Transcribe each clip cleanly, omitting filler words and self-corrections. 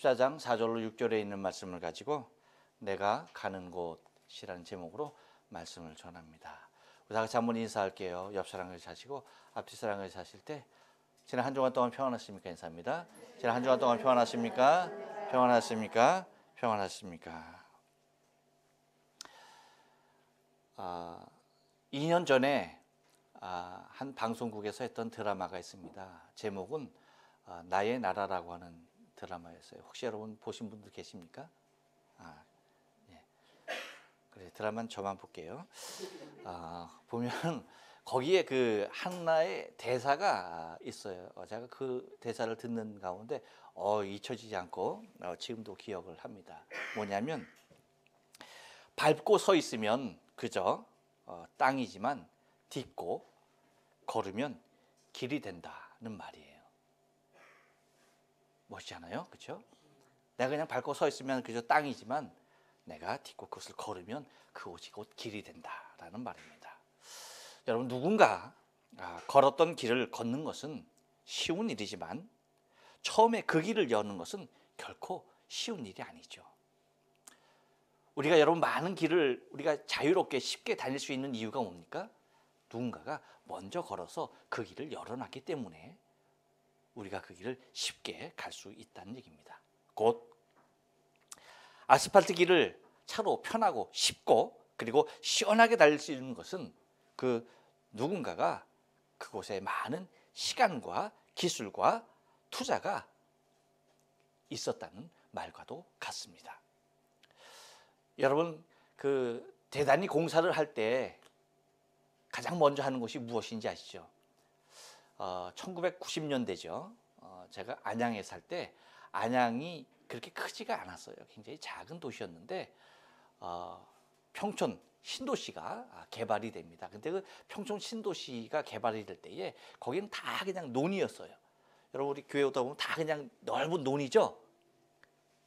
14장 4절로 6절에 있는 말씀을 가지고 내가 가는 곳이라는 제목으로 말씀을 전합니다. 우리 다 같이 한번 인사할게요. 옆 사람을 사시고 앞뒤 사람을 사실 때 지난 한 주간 동안 평안하십니까? 인사합니다. 지난 한 주간 동안 평안하십니까? 평안하십니까? 평안하십니까? 2년 전에 한 방송국에서 했던 드라마가 있습니다. 제목은 나의 나라라고 하는 드라마였어요. 혹시 여러분 보신 분들 계십니까? 예. 그래, 드라마는 저만 볼게요. 보면 거기에 그 하나의 대사가 있어요. 제가 그 대사를 듣는 가운데 잊혀지지 않고 지금도 기억을 합니다. 뭐냐면 밟고 서 있으면 그저 땅이지만 딛고 걸으면 길이 된다는 말이에요. 멋있잖아요, 그렇죠? 내가 그냥 밟고 서 있으면 그저 땅이지만 내가 딛고 그것을 걸으면 그곳이 곧 길이 된다라는 말입니다. 여러분, 누군가 걸었던 길을 걷는 것은 쉬운 일이지만 처음에 그 길을 여는 것은 결코 쉬운 일이 아니죠. 우리가 여러분 많은 길을 우리가 자유롭게 쉽게 다닐 수 있는 이유가 뭡니까? 누군가가 먼저 걸어서 그 길을 열어놨기 때문에 우리가 그 길을 쉽게 갈 수 있다는 얘기입니다. 곧 아스팔트 길을 차로 편하고 쉽고 그리고 시원하게 달릴 수 있는 것은 그 누군가가 그곳에 많은 시간과 기술과 투자가 있었다는 말과도 같습니다. 여러분, 그 대단히 공사를 할 때 가장 먼저 하는 것이 무엇인지 아시죠? 1990년대죠. 제가 안양에 살 때 안양이 그렇게 크지가 않았어요. 굉장히 작은 도시였는데 평촌 신도시가 개발이 됩니다. 근데 그 평촌 신도시가 개발이 될 때에 거기는 다 그냥 논이었어요. 여러분, 우리 교회 오다 보면 다 그냥 넓은 논이죠.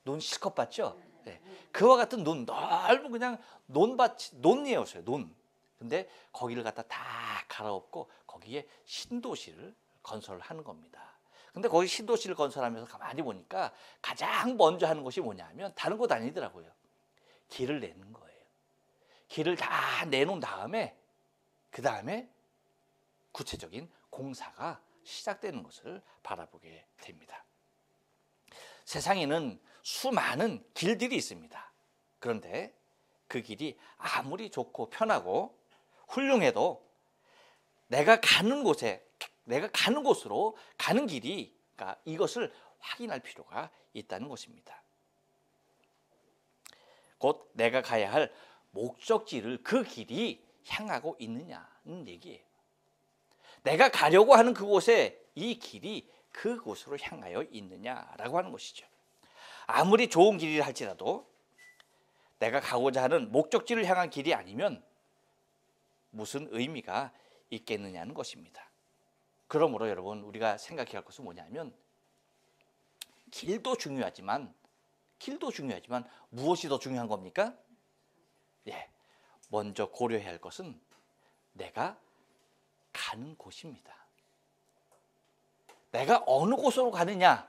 논 실컷 봤죠? 네. 그와 같은 논, 넓은 그냥 논이었어요. 논. 근데 거기를 갖다 다 갈아엎고 거기에 신도시를 건설하는 겁니다. 근데 거기 신도시를 건설하면서 가만히 보니까 가장 먼저 하는 것이 뭐냐면 다른 것 아니더라고요. 길을 내는 거예요. 길을 다 내놓은 다음에 그 다음에 구체적인 공사가 시작되는 것을 바라보게 됩니다. 세상에는 수많은 길들이 있습니다. 그런데 그 길이 아무리 좋고 편하고 훌륭해도 내가 가는 곳으로 가는 길이 이것을 확인할 필요가 있다는 것입니다. 곧 내가 가야 할 목적지를 그 길이 향하고 있느냐는 얘기예요. 내가 가려고 하는 그곳에 이 길이 그곳으로 향하여 있느냐라고 하는 것이죠. 아무리 좋은 길이라 할지라도 내가 가고자 하는 목적지를 향한 길이 아니면 무슨 의미가 있겠느냐는 것입니다. 그러므로 여러분, 우리가 생각해야 할 것은 뭐냐면 길도 중요하지만 무엇이 더 중요한 겁니까? 먼저 고려해야 할 것은 내가 가는 곳입니다. 내가 어느 곳으로 가느냐,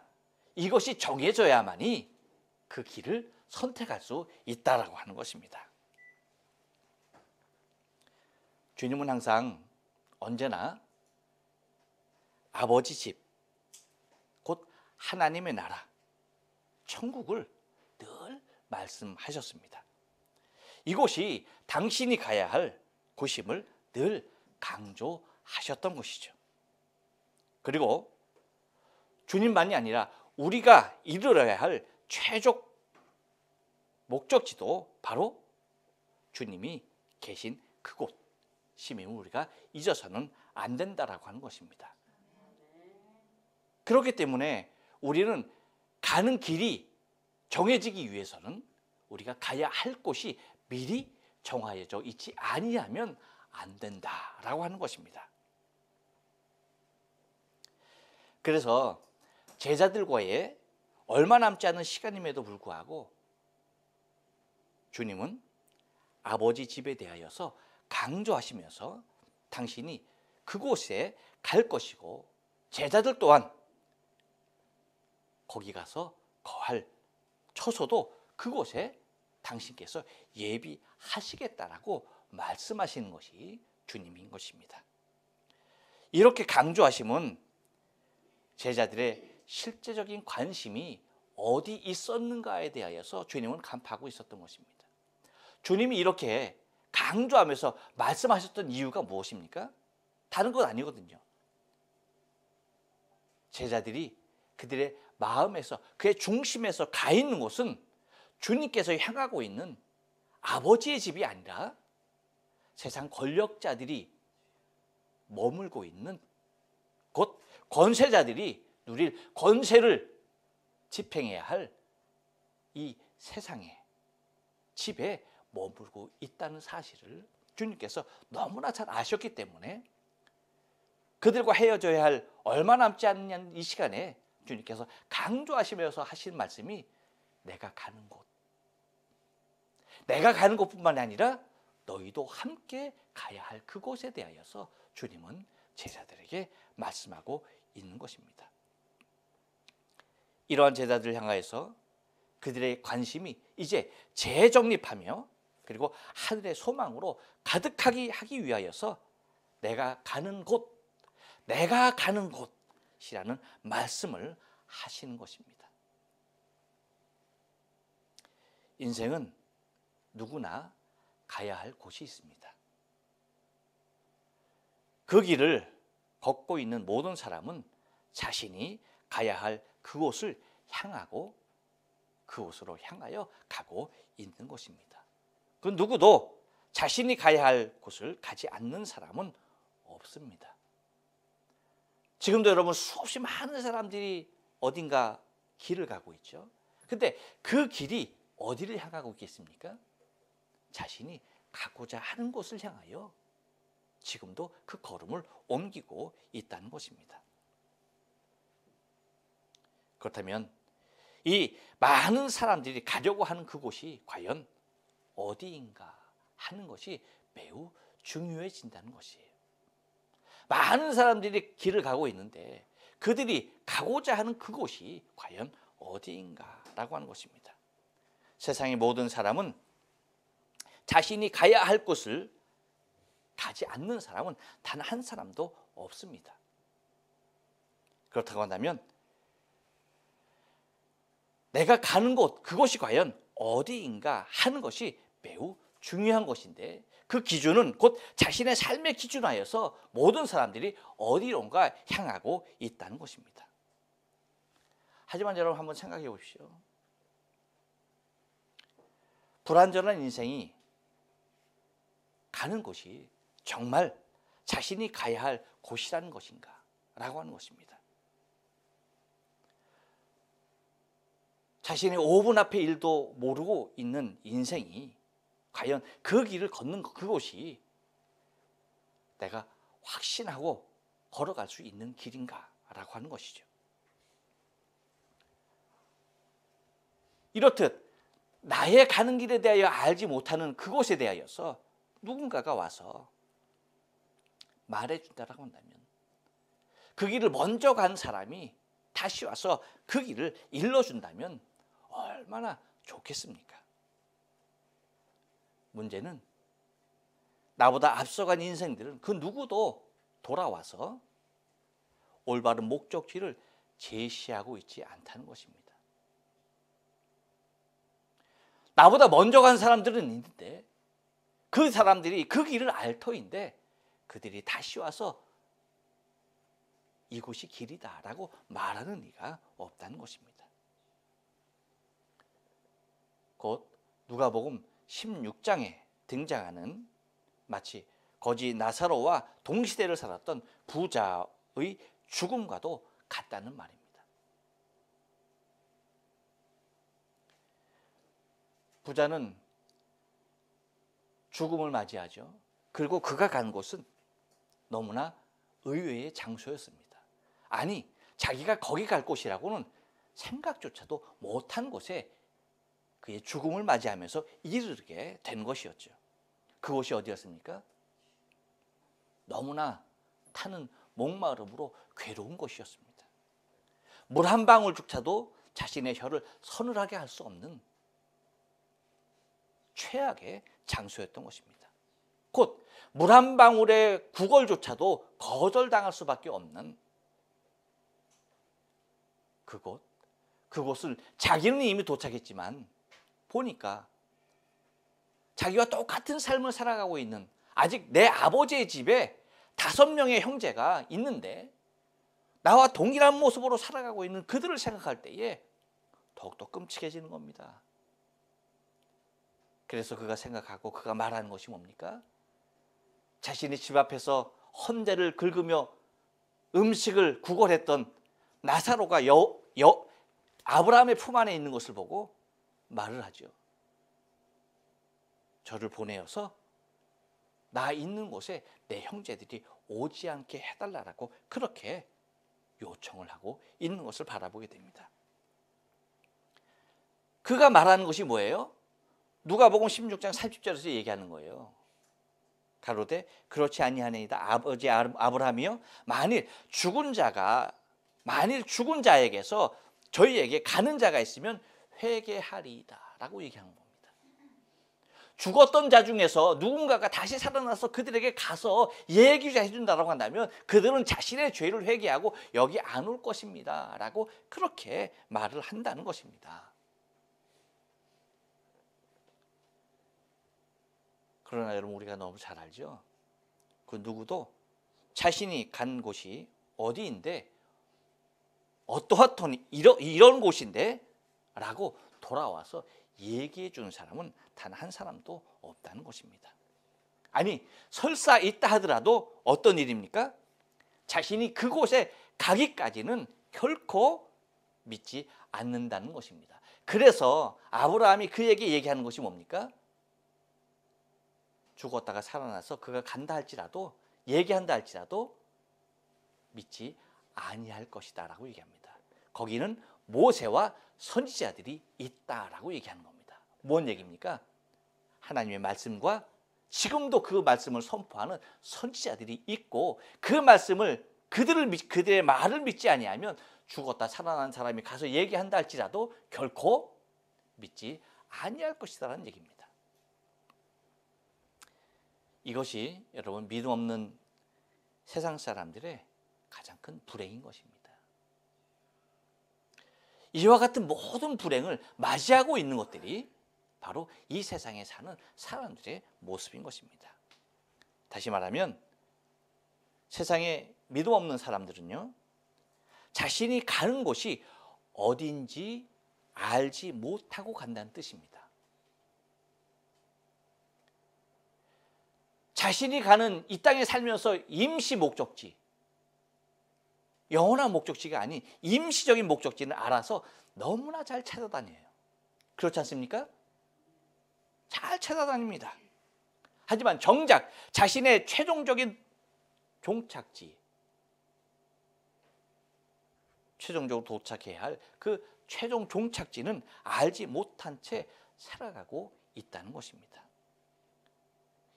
이것이 정해져야만이 그 길을 선택할 수 있다라고 하는 것입니다. 주님은 항상 언제나 아버지 집, 곧 하나님의 나라, 천국을 늘 말씀하셨습니다. 이곳이 당신이 가야 할 곳임을 늘 강조하셨던 것이죠. 그리고 주님만이 아니라 우리가 이르러야 할 최종 목적지도 바로 주님이 계신 그곳임을 우리가 잊어서는 안 된다라고 하는 것입니다. 그렇기 때문에 우리는 가는 길이 정해지기 위해서는 우리가 가야 할 곳이 미리 정하여져 있지 아니하면 안 된다라고 하는 것입니다. 그래서 제자들과의 얼마 남지 않은 시간임에도 불구하고 주님은 아버지 집에 대하여서 강조하시면서 당신이 그곳에 갈 것이고 제자들 또한 거기 가서 거할 처소도 그곳에 당신께서 예비하시겠다라고 말씀하시는 것이 주님인 것입니다. 이렇게 강조하심은 제자들의 실제적인 관심이 어디 있었는가에 대하여서 주님은 간파하고 있었던 것입니다. 주님이 이렇게 강조하면서 말씀하셨던 이유가 무엇입니까? 다른 건 아니거든요. 제자들이 그들의 마음에서, 그의 중심에서 가 있는 곳은 주님께서 향하고 있는 아버지의 집이 아니라 세상 권력자들이 머물고 있는, 곧 권세자들이 누릴 권세를 집행해야 할 이 세상의 집에 머물고 있다는 사실을 주님께서 너무나 잘 아셨기 때문에 그들과 헤어져야 할 얼마 남지 않는 이 시간에 주님께서 강조하시면서 하신 말씀이 내가 가는 곳, 내가 가는 곳뿐만 아니라 너희도 함께 가야 할 그곳에 대하여서 주님은 제자들에게 말씀하고 있는 것입니다. 이러한 제자들을 향하여서 그들의 관심이 이제 재정립하며 그리고 하늘의 소망으로 가득하게 하기 위하여서 내가 가는 곳, 내가 가는 곳이라는 말씀을 하시는 것입니다. 인생은 누구나 가야 할 곳이 있습니다. 그 길을 걷고 있는 모든 사람은 자신이 가야 할 그곳을 향하고 그곳으로 향하여 가고 있는 것입니다. 그 누구도 자신이 가야 할 곳을 가지 않는 사람은 없습니다. 지금도 여러분 수없이 많은 사람들이 어딘가 길을 가고 있죠. 근데 그 길이 어디를 향하고 있겠습니까? 자신이 가고자 하는 곳을 향하여 지금도 그 걸음을 옮기고 있다는 것입니다. 그렇다면 이 많은 사람들이 가려고 하는 그곳이 과연 어디인가 하는 것이 매우 중요해진다는 것이에요. 많은 사람들이 길을 가고 있는데 그들이 가고자 하는 그곳이 과연 어디인가라고 하는 것입니다. 세상의 모든 사람은 자신이 가야 할 곳을 가지 않는 사람은 단 한 사람도 없습니다. 그렇다고 한다면 내가 가는 곳, 그곳이 과연 어디인가 하는 것이 매우 중요한 것인데 그 기준은 곧 자신의 삶의 기준하여서 모든 사람들이 어디론가 향하고 있다는 것입니다. 하지만 여러분 한번 생각해 보십시오. 불완전한 인생이 가는 곳이 정말 자신이 가야 할 곳이라는 것인가 라고 하는 것입니다. 자신의 5분 앞의 일도 모르고 있는 인생이 과연 그 길을 걷는 그곳이 내가 확신하고 걸어갈 수 있는 길인가 라고 하는 것이죠. 이렇듯 나의 가는 길에 대하여 알지 못하는 그곳에 대하여서 누군가가 와서 말해준다라고 한다면 그 길을 먼저 간 사람이 다시 와서 그 길을 일러준다면 얼마나 좋겠습니까? 문제는 나보다 앞서간 인생들은 그 누구도 돌아와서 올바른 목적지를 제시하고 있지 않다는 것입니다. 나보다 먼저 간 사람들은 있는데 그 사람들이 그 길을 알 터인데 그들이 다시 와서 이곳이 길이다라고 말하는 이가 없다는 것입니다. 곧 누가복음 16장에 등장하는 마치 거지 나사로와 동시대를 살았던 부자의 죽음과도 같다는 말입니다. 부자는 죽음을 맞이하죠. 그리고 그가 간 곳은 너무나 의외의 장소였습니다. 아니, 자기가 거기 갈 곳이라고는 생각조차도 못한 곳에 그의 죽음을 맞이하면서 이르게 된 것이었죠. 그곳이 어디였습니까? 너무나 타는 목마름으로 괴로운 곳이었습니다. 물 한 방울조차도 자신의 혀를 서늘하게 할 수 없는 최악의 장소였던 것입니다. 곧 물 한 방울의 구걸조차도 거절당할 수밖에 없는 그곳을 자기는 이미 도착했지만 보니까 자기와 똑같은 삶을 살아가고 있는, 아직 내 아버지의 집에 5명의 형제가 있는데 나와 동일한 모습으로 살아가고 있는 그들을 생각할 때에 더욱더 끔찍해지는 겁니다. 그래서 그가 생각하고 그가 말하는 것이 뭡니까? 자신의 집 앞에서 헌대를 긁으며 음식을 구걸했던 나사로가 아브라함의 품 안에 있는 것을 보고 말을 하죠. 저를 보내어서 나 있는 곳에 내 형제들이 오지 않게 해달라고 그렇게 요청을 하고 있는 것을 바라보게 됩니다. 그가 말하는 것이 뭐예요? 누가복음 16장 30절에서 얘기하는 거예요. 가로되 그렇지 아니하니이다. 아버지 아브라함이요, 만일 죽은 자에게서 저희에게 가는 자가 있으면 회개하리이다 라고 얘기하는 겁니다. 죽었던 자 중에서 누군가가 다시 살아나서 그들에게 가서 얘기해 준다고 한다면 그들은 자신의 죄를 회개하고 여기 안 올 것입니다 라고 그렇게 말을 한다는 것입니다. 그러나 여러분, 우리가 너무 잘 알죠. 그 누구도 자신이 간 곳이 어디인데 어떠한 이런 곳인데 라고 돌아와서 얘기해 주는 사람은 단 한 사람도 없다는 것입니다. 아니, 설사 있다 하더라도 어떤 일입니까? 자신이 그곳에 가기까지는 결코 믿지 않는다는 것입니다. 그래서 아브라함이 그에게 얘기하는 것이 뭡니까? 죽었다가 살아나서 그가 간다 할지라도, 얘기한다 할지라도 믿지 아니할 것이다 라고 얘기합니다. 거기는 모세와 선지자들이 있다라고 얘기하는 겁니다. 뭔 얘기입니까? 하나님의 말씀과 지금도 그 말씀을 선포하는 선지자들이 있고, 그 말씀을 그들의 말을 믿지 아니하면 죽었다 살아난 사람이 가서 얘기한다 할지라도 결코 믿지 아니할 것이다라는 얘기입니다. 이것이 여러분, 믿음 없는 세상 사람들의 가장 큰 불행인 것입니다. 이와 같은 모든 불행을 맞이하고 있는 것들이 바로 이 세상에 사는 사람들의 모습인 것입니다. 다시 말하면 세상에 믿음 없는 사람들은요, 자신이 가는 곳이 어딘지 알지 못하고 간다는 뜻입니다. 자신이 가는 이 땅에 살면서 임시 목적지, 영원한 목적지가 아닌 임시적인 목적지를 알아서 너무나 잘 찾아다녀요. 그렇지 않습니까? 잘 찾아다닙니다. 하지만 정작 자신의 최종적인 종착지, 최종적으로 도착해야 할 그 최종 종착지는 알지 못한 채 살아가고 있다는 것입니다.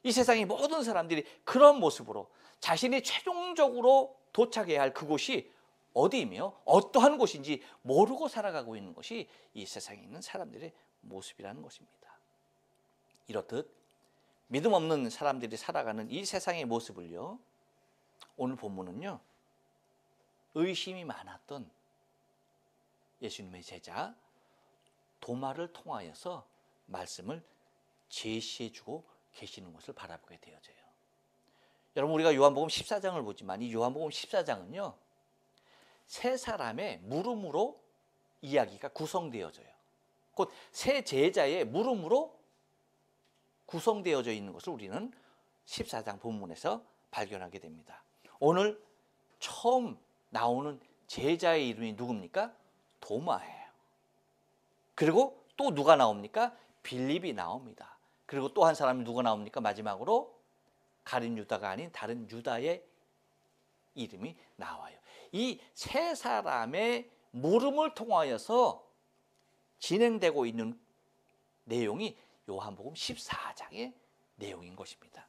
이 세상의 모든 사람들이 그런 모습으로 자신이 최종적으로 도착해야 할 그곳이 어디이며 어떠한 곳인지 모르고 살아가고 있는 것이 이 세상에 있는 사람들의 모습이라는 것입니다. 이렇듯 믿음 없는 사람들이 살아가는 이 세상의 모습을요, 오늘 본문은요, 의심이 많았던 예수님의 제자 도마를 통하여서 말씀을 제시해주고 계시는 것을 바라보게 되어져요. 여러분, 우리가 요한복음 14장을 보지만 이 요한복음 14장은요, 세 사람의 물음으로 이야기가 구성되어져요. 곧 세 제자의 물음으로 구성되어져 있는 것을 우리는 14장 본문에서 발견하게 됩니다. 오늘 처음 나오는 제자의 이름이 누굽니까? 도마예요. 그리고 또 누가 나옵니까? 빌립이 나옵니다. 그리고 또 한 사람이 누가 나옵니까? 마지막으로 가룟 유다가 아닌 다른 유다의 이름이 나와요. 이 세 사람의 물음을 통하여서 진행되고 있는 내용이 요한복음 14장의 내용인 것입니다.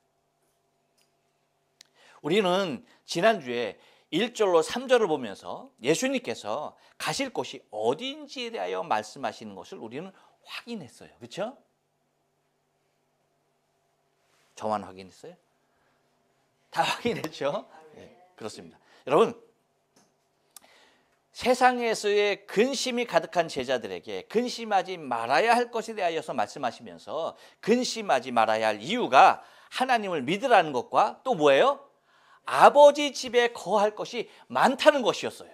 우리는 지난주에 1절로 3절을 보면서 예수님께서 가실 곳이 어디인지에 대하여 말씀하시는 것을 우리는 확인했어요. 그렇죠? 저만 확인했어요? 다 확인했죠? 네, 그렇습니다. 여러분, 세상에서의 근심이 가득한 제자들에게 근심하지 말아야 할 것에 대하여서 말씀하시면서 근심하지 말아야 할 이유가 하나님을 믿으라는 것과 또 뭐예요? 아버지 집에 거할 것이 많다는 것이었어요.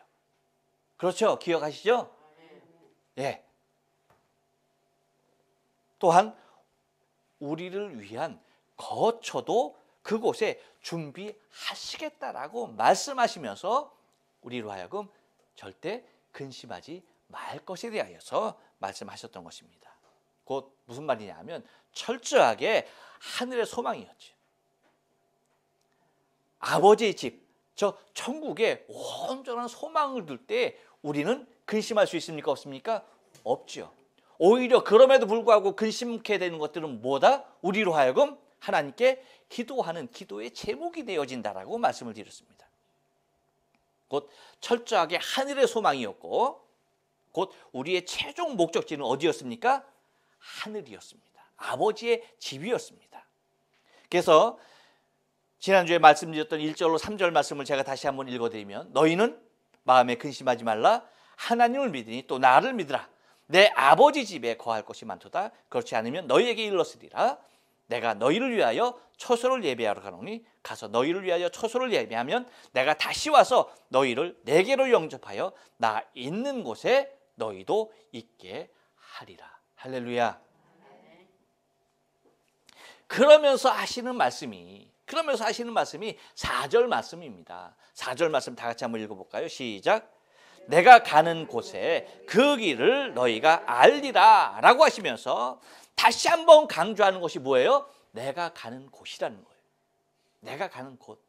그렇죠? 기억하시죠? 예. 또한 우리를 위한 거처도 그곳에 준비하시겠다라고 말씀하시면서 우리로 하여금 절대 근심하지 말 것에 대하여서 말씀하셨던 것입니다. 곧 무슨 말이냐 하면 철저하게 하늘의 소망이었죠. 아버지의 집, 저 천국에 온전한 소망을 둘 때 우리는 근심할 수 있습니까? 없습니까? 없죠. 오히려 그럼에도 불구하고 근심케 되는 것들은 뭐다? 우리로 하여금 하나님께 기도하는 기도의 제목이 되어진다라고 말씀을 드렸습니다. 곧 철저하게 하늘의 소망이었고 곧 우리의 최종 목적지는 어디였습니까? 하늘이었습니다. 아버지의 집이었습니다. 그래서 지난주에 말씀드렸던 1절로 3절 말씀을 제가 다시 한번 읽어드리면 너희는 마음에 근심하지 말라 하나님을 믿으니 또 나를 믿으라 내 아버지 집에 거할 것이 많도다 그렇지 않으면 너희에게 일렀으리라 내가 너희를 위하여 처소를 예비하러 가노니 가서 너희를 위하여 처소를 예비하면 내가 다시 와서 너희를 내게로 영접하여 나 있는 곳에 너희도 있게 하리라. 할렐루야. 그러면서 하시는 말씀이 4절 말씀입니다. 4절 말씀 다 같이 한번 읽어볼까요? 시작. 내가 가는 곳에 그 길을 너희가 알리라 라고 하시면서 다시 한번 강조하는 것이 뭐예요? 내가 가는 곳이라는 거예요. 내가 가는 곳.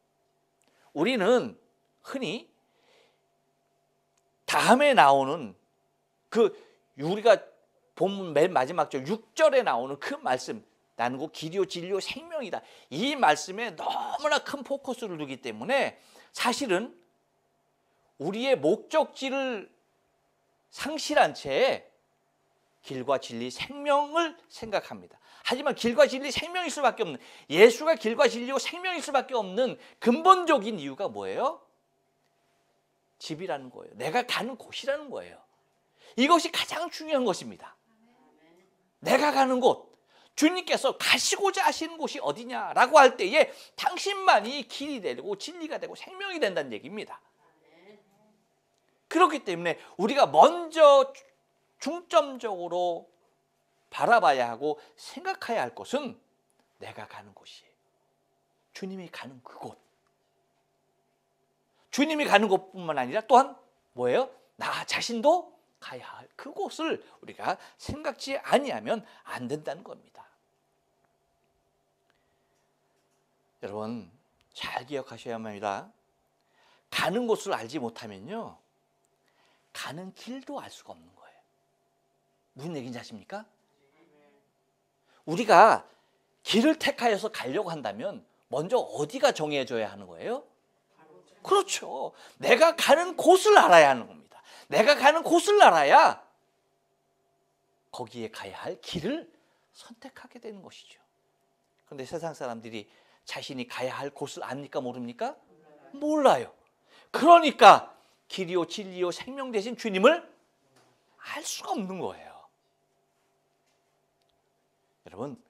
우리는 흔히 다음에 나오는 우리가 본문 맨 마지막 절 6절에 나오는 그 말씀 나는 곧 길이요 진리요 생명이다. 이 말씀에 너무나 큰 포커스를 두기 때문에 사실은 우리의 목적지를 상실한 채 길과 진리 생명을 생각합니다. 하지만 길과 진리 생명일 수밖에 없는 예수가 길과 진리요 생명일 수밖에 없는 근본적인 이유가 뭐예요? 집이라는 거예요. 내가 가는 곳이라는 거예요. 이것이 가장 중요한 것입니다. 내가 가는 곳. 주님께서 가시고자 하시는 곳이 어디냐라고 할 때에 당신만이 길이 되고 진리가 되고 생명이 된다는 얘기입니다. 그렇기 때문에 우리가 먼저 중점적으로 바라봐야 하고 생각해야 할 것은 내가 가는 곳이에요. 주님이 가는 그곳. 주님이 가는 곳뿐만 아니라 또한 뭐예요? 나 자신도 가야 할 그곳을 우리가 생각지 아니하면 안 된다는 겁니다. 여러분 잘 기억하셔야 합니다. 가는 곳을 알지 못하면요 가는 길도 알 수가 없는 거예요. 무슨 얘기인지 아십니까? 우리가 길을 택하여서 가려고 한다면 먼저 어디가 정해져야 하는 거예요? 그렇죠. 내가 가는 곳을 알아야 하는 겁니다. 내가 가는 곳을 알아야 거기에 가야 할 길을 선택하게 되는 것이죠. 그런데 세상 사람들이 자신이 가야 할 곳을 압니까 모릅니까? 몰라요. 그러니까 길이요 진리요 생명 되신 주님을 알 수가 없는 거예요. 여러분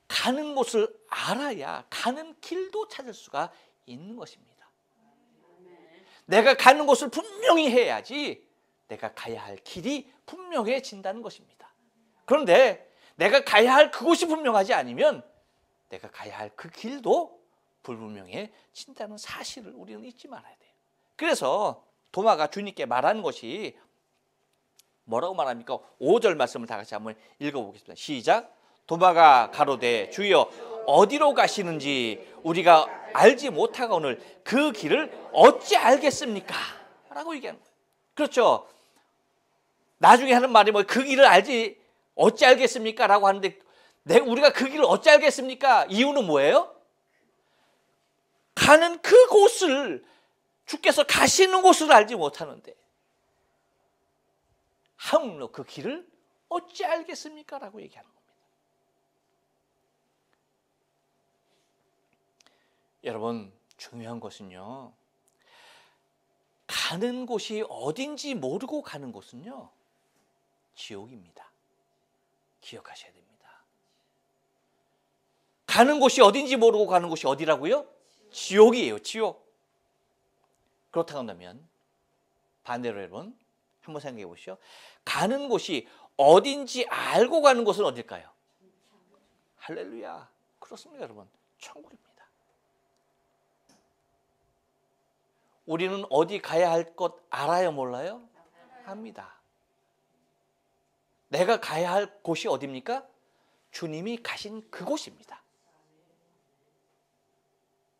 가는 곳을 알아야 가는 길도 찾을 수가 있는 것입니다. 내가 가는 곳을 분명히 해야지 내가 가야 할 길이 분명해진다는 것입니다. 그런데 내가 가야 할 그곳이 분명하지 않으면 내가 가야 할 그 길도 불분명해진다는 사실을 우리는 잊지 말아야 돼요. 그래서 도마가 주님께 말하는 것이 뭐라고 말합니까? 5절 말씀을 다 같이 한번 읽어보겠습니다. 시작. 도마가 가로되 주여 어디로 가시는지 우리가 알지 못하거늘 그 길을 어찌 알겠습니까? 라고 얘기하는 거예요. 그렇죠. 나중에 하는 말이 뭐 그 길을 어찌 알겠습니까? 라고 하는데 우리가 그 길을 어찌 알겠습니까? 이유는 뭐예요? 가는 그곳을 주께서 가시는 곳을 알지 못하는데 하물며 그 길을 어찌 알겠습니까? 라고 얘기하는 겁니다. 여러분, 중요한 것은요, 가는 곳이 어딘지 모르고 가는 곳은요, 지옥입니다. 기억하셔야 됩니다. 가는 곳이 어딘지 모르고 가는 곳이 어디라고요? 지옥이에요. 지옥. 그렇다고 한다면 반대로 여러분 한번 생각해 보시죠. 가는 곳이 어딘지 알고 가는 곳은 어딜까요? 할렐루야. 그렇습니다, 여러분. 천국입니다. 우리는 어디 가야 할 것 알아요, 몰라요? 압니다. 내가 가야 할 곳이 어디입니까? 주님이 가신 그곳입니다.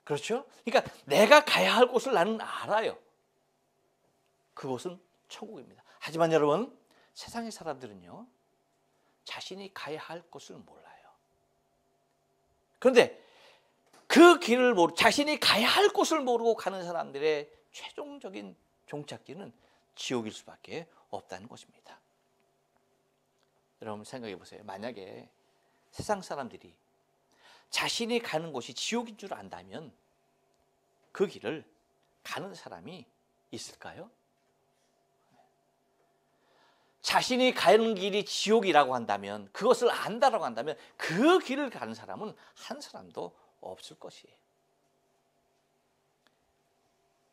그렇죠? 그러니까 내가 가야 할 곳을 나는 알아요. 그곳은 천국입니다. 하지만 여러분, 세상의 사람들은요, 자신이 가야 할 곳을 몰라요. 그런데 그 길을 모르고 자신이 가야 할 곳을 모르고 가는 사람들의 최종적인 종착지는 지옥일 수밖에 없다는 것입니다. 여러분 생각해 보세요. 만약에 세상 사람들이 자신이 가는 곳이 지옥인 줄 안다면 그 길을 가는 사람이 있을까요? 자신이 가는 길이 지옥이라고 한다면, 그것을 안다라고 한다면 그 길을 가는 사람은 한 사람도 없을 것이에요.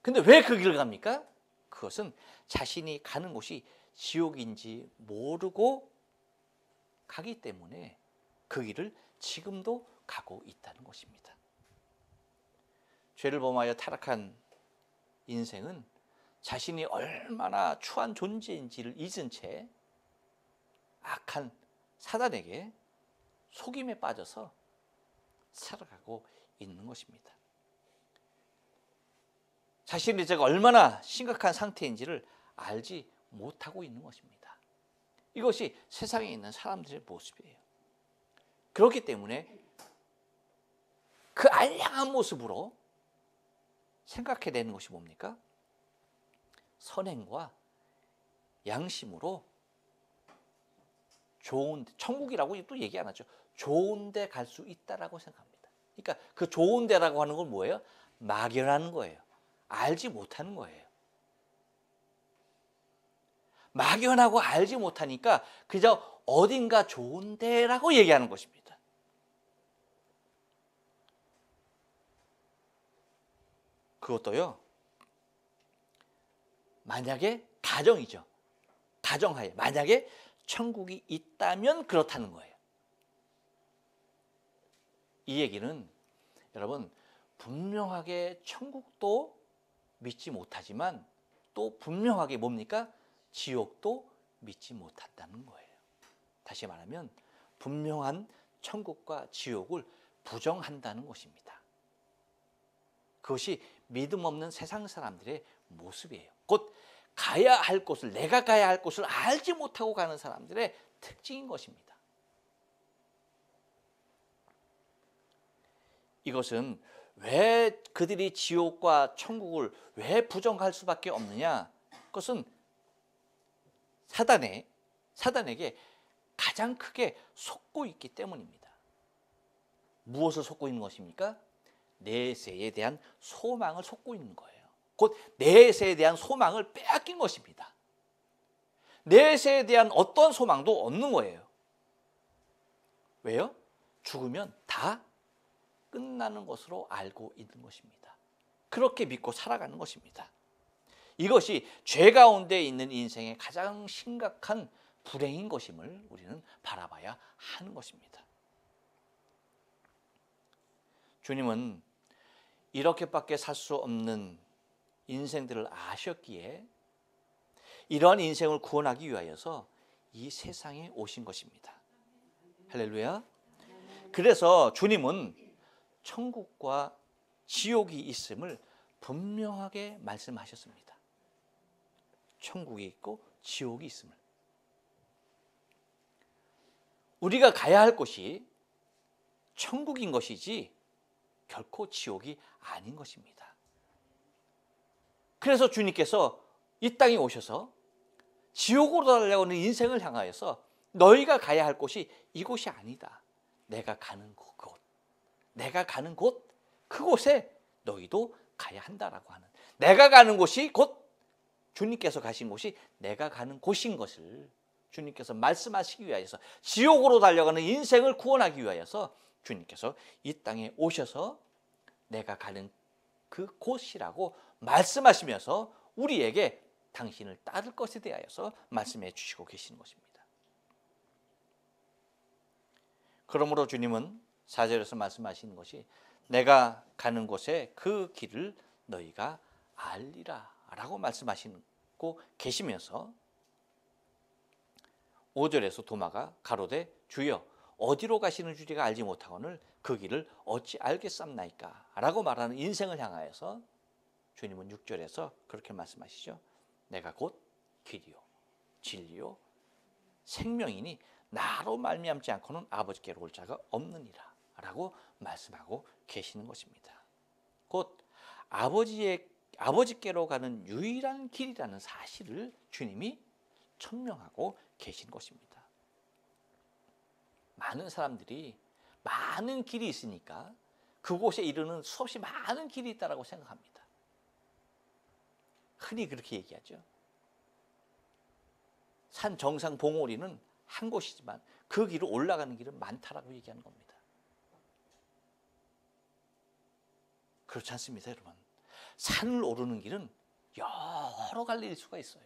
근데 왜 그 길을 갑니까? 그것은 자신이 가는 곳이 지옥인지 모르고 가기 때문에 그 길을 지금도 가고 있다는 것입니다. 죄를 범하여 타락한 인생은 자신이 얼마나 추한 존재인지를 잊은 채 악한 사단에게 속임에 빠져서 살아가고 있는 것입니다. 자신의 죄가 얼마나 심각한 상태인지를 알지 못하고 있는 것입니다. 이것이 세상에 있는 사람들의 모습이에요. 그렇기 때문에 그 알량한 모습으로 생각해내는 것이 뭡니까? 선행과 양심으로 좋은 천국이라고 또 얘기 안 하죠. 좋은 데 갈 수 있다라고 생각합니다. 그러니까 그 좋은 데라고 하는 건 뭐예요? 막연한 거예요. 알지 못하는 거예요. 막연하고 알지 못하니까 그저 어딘가 좋은 데라고 얘기하는 것입니다. 그것도요, 만약에 가정이죠. 가정하에 만약에 천국이 있다면 그렇다는 거예요. 이 얘기는 여러분 분명하게 천국도 믿지 못하지만 또 분명하게 뭡니까? 지옥도 믿지 못한다는 거예요. 다시 말하면 분명한 천국과 지옥을 부정한다는 것입니다. 그것이 믿음 없는 세상 사람들의 모습이에요. 곧 가야 할 곳을, 내가 가야 할 곳을 알지 못하고 가는 사람들의 특징인 것입니다. 이것은 왜 그들이 지옥과 천국을 왜 부정할 수밖에 없느냐? 그것은 사단에게 가장 크게 속고 있기 때문입니다. 무엇을 속고 있는 것입니까? 내세에 대한 소망을 속고 있는 거예요. 곧 내세에 대한 소망을 빼앗긴 것입니다. 내세에 대한 어떤 소망도 없는 거예요. 왜요? 죽으면 다 끝나는 것으로 알고 있는 것입니다. 그렇게 믿고 살아가는 것입니다. 이것이 죄 가운데 있는 인생의 가장 심각한 불행인 것임을 우리는 바라봐야 하는 것입니다. 주님은 이렇게밖에 살 수 없는 인생들을 아셨기에 이러한 인생을 구원하기 위하여서 이 세상에 오신 것입니다. 할렐루야. 그래서 주님은 천국과 지옥이 있음을 분명하게 말씀하셨습니다. 천국이 있고 지옥이 있음을. 우리가 가야 할 곳이 천국인 것이지 결코 지옥이 아닌 것입니다. 그래서 주님께서 이 땅에 오셔서 지옥으로 달려가는 인생을 향하여서 너희가 가야 할 곳이 이곳이 아니다. 내가 가는 곳, 내가 가는 곳, 그곳에 너희도 가야 한다라고 하는, 내가 가는 곳이 곧 주님께서 가신 곳이 내가 가는 곳인 것을 주님께서 말씀하시기 위하여서, 지옥으로 달려가는 인생을 구원하기 위하여서 주님께서 이 땅에 오셔서 내가 가는 그 곳이라고 말씀하시면서 우리에게 당신을 따를 것에 대하여서 말씀해 주시고 계시는 것입니다. 그러므로 주님은 4절에서 말씀하시는 것이 내가 가는 곳에 그 길을 너희가 알리라 라고 말씀하시고 계시면서 5절에서 도마가 가로되 주여 어디로 가시는 줄이가 알지 못하거늘 그 길을 어찌 알겠삼나이까 라고 말하는 인생을 향하여서 주님은 6절에서 그렇게 말씀하시죠. 내가 곧 길이요 진리요 생명이니 나로 말미암지 않고는 아버지께로 올 자가 없느니라 라고 말씀하고 계시는 것입니다. 곧 아버지께로 가는 유일한 길이라는 사실을 주님이 천명하고 계신 것입니다. 많은 사람들이 많은 길이 있으니까 그곳에 이르는 수없이 많은 길이 있다고 생각합니다. 흔히 그렇게 얘기하죠. 산 정상 봉우리는 한 곳이지만 그 길을 올라가는 길은 많다라고 얘기하는 겁니다. 그렇지 않습니다, 여러분. 산을 오르는 길은 여러 갈릴 수가 있어요.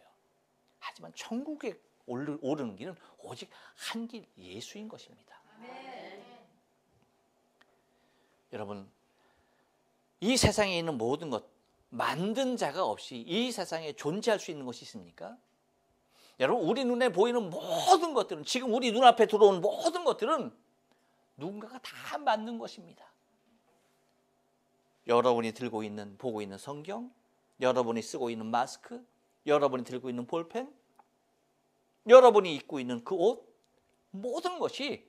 하지만 천국에 오르는 길은 오직 한 길, 예수인 것입니다. 아멘. 여러분, 이 세상에 있는 모든 것, 만든 자가 없이 이 세상에 존재할 수 있는 것이 있습니까? 여러분, 우리 눈에 보이는 모든 것들은, 지금 우리 눈앞에 들어오는 모든 것들은 누군가가 다 만든 것입니다. 여러분이 들고 있는, 보고 있는 성경, 여러분이 쓰고 있는 마스크, 여러분이 들고 있는 볼펜, 여러분이 입고 있는 그 옷, 모든 것이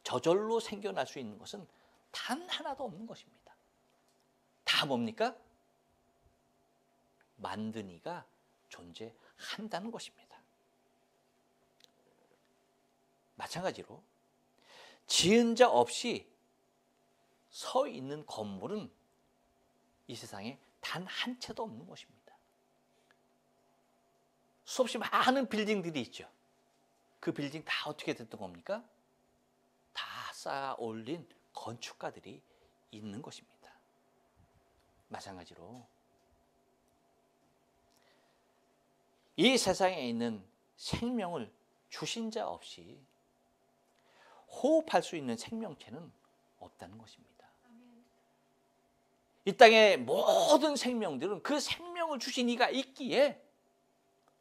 저절로 생겨날 수 있는 것은 단 하나도 없는 것입니다. 다 뭡니까? 만든 이가 존재한다는 것입니다. 마찬가지로 지은 자 없이 서 있는 건물은 이 세상에 단 한 채도 없는 것입니다. 수없이 많은 빌딩들이 있죠. 그 빌딩 다 어떻게 됐던 겁니까? 다 쌓아 올린 건축가들이 있는 것입니다. 마찬가지로 이 세상에 있는 생명을 주신 자 없이 호흡할 수 있는 생명체는 없다는 것입니다. 이 땅의 모든 생명들은 그 생명을 주신 이가 있기에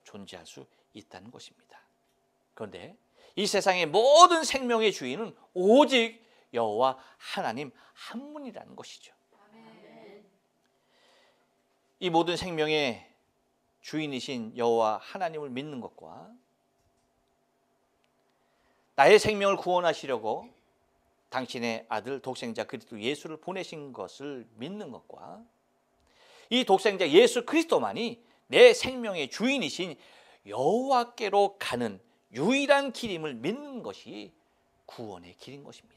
존재할 수 있다는 것입니다. 그런데 이 세상의 모든 생명의 주인은 오직 여호와 하나님 한 분이라는 것이죠. 이 모든 생명의 주인이신 여호와 하나님을 믿는 것과 나의 생명을 구원하시려고 당신의 아들 독생자 그리스도 예수를 보내신 것을 믿는 것과 이 독생자 예수 그리스도만이 내 생명의 주인이신 여호와께로 가는 유일한 길임을 믿는 것이 구원의 길인 것입니다.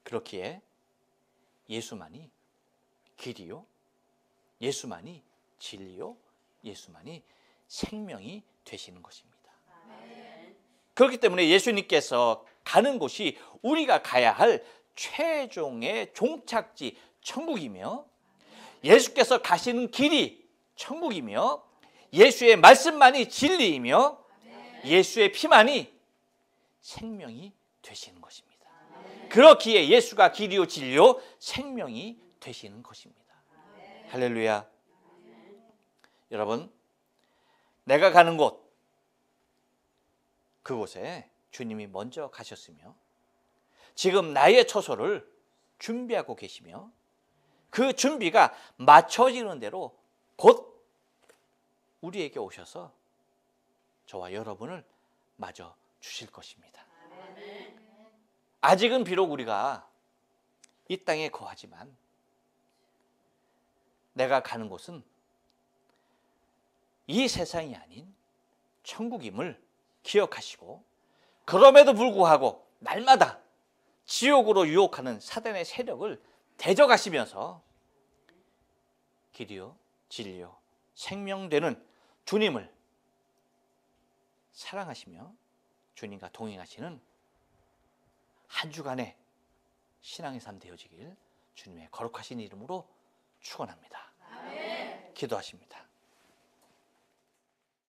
그렇기에 예수만이 길이요, 예수만이 진리요, 예수만이 생명이 되시는 것입니다. 그렇기 때문에 예수님께서 가는 곳이 우리가 가야 할 최종의 종착지 천국이며, 예수께서 가시는 길이 천국이며, 예수의 말씀만이 진리이며, 예수의 피만이 생명이 되시는 것입니다. 그렇기에 예수가 길이요 진리요 생명이 되시는 것입니다. 할렐루야. 여러분, 내가 가는 곳, 그곳에 주님이 먼저 가셨으며 지금 나의 처소를 준비하고 계시며 그 준비가 맞춰지는 대로 곧 우리에게 오셔서 저와 여러분을 맞아 주실 것입니다. 아직은 비록 우리가 이 땅에 거하지만 내가 가는 곳은 이 세상이 아닌 천국임을 기억하시고, 그럼에도 불구하고 날마다 지옥으로 유혹하는 사단의 세력을 대적하시면서 길이요 진리요 생명되는 주님을 사랑하시며 주님과 동행하시는 한 주간의 신앙의 삶 되어지길 주님의 거룩하신 이름으로 축원합니다. 기도하십니다.